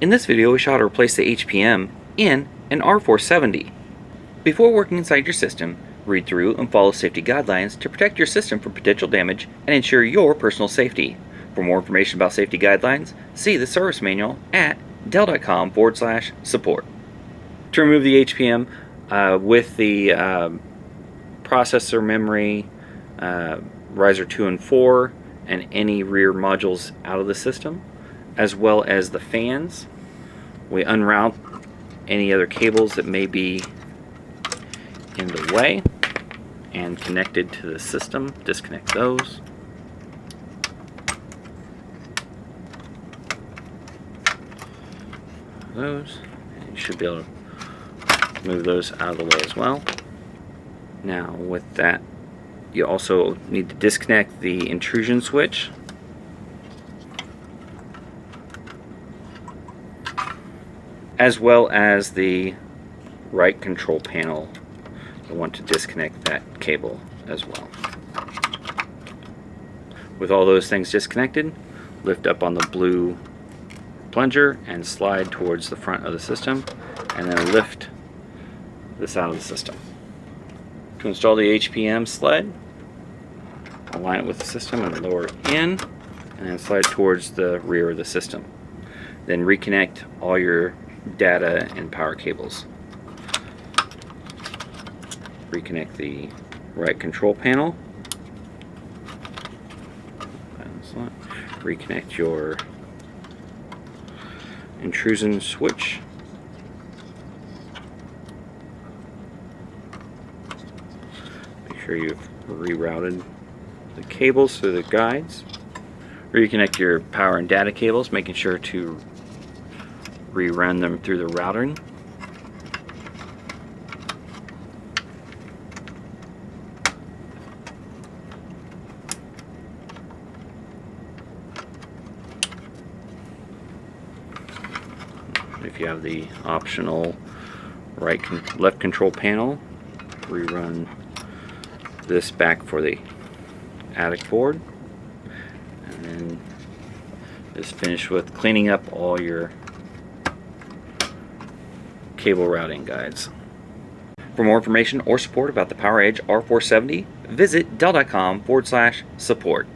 In this video, we show how to replace the HPM in an R470. Before working inside your system, read through and follow safety guidelines to protect your system from potential damage and ensure your personal safety. For more information about safety guidelines, see the service manual at dell.com/support. To remove the HPM with the processor, memory, riser 2 and 4, and any rear modules out of the system, as well as the fans, we unroute any other cables that may be in the way and connected to the system. Disconnect those. And you should be able to move those out of the way as well. Now with that, you also need to disconnect the intrusion switch, as well as the right control panel. You'll want to disconnect that cable as well. With all those things disconnected, lift up on the blue plunger and slide towards the front of the system, and then lift this out of the system. To install the HPM sled, align it with the system and lower it in, and then slide towards the rear of the system. Then reconnect all your data and power cables. Reconnect the right control panel. Reconnect your intrusion switch. Make sure you've rerouted the cables through the guides. Reconnect your power and data cables, making sure to rerun them through the routing. If you have the optional left control panel, rerun this back for the attic board, and then just finish with cleaning up all your cable routing guides. For more information or support about the PowerEdge R470, visit dell.com/support.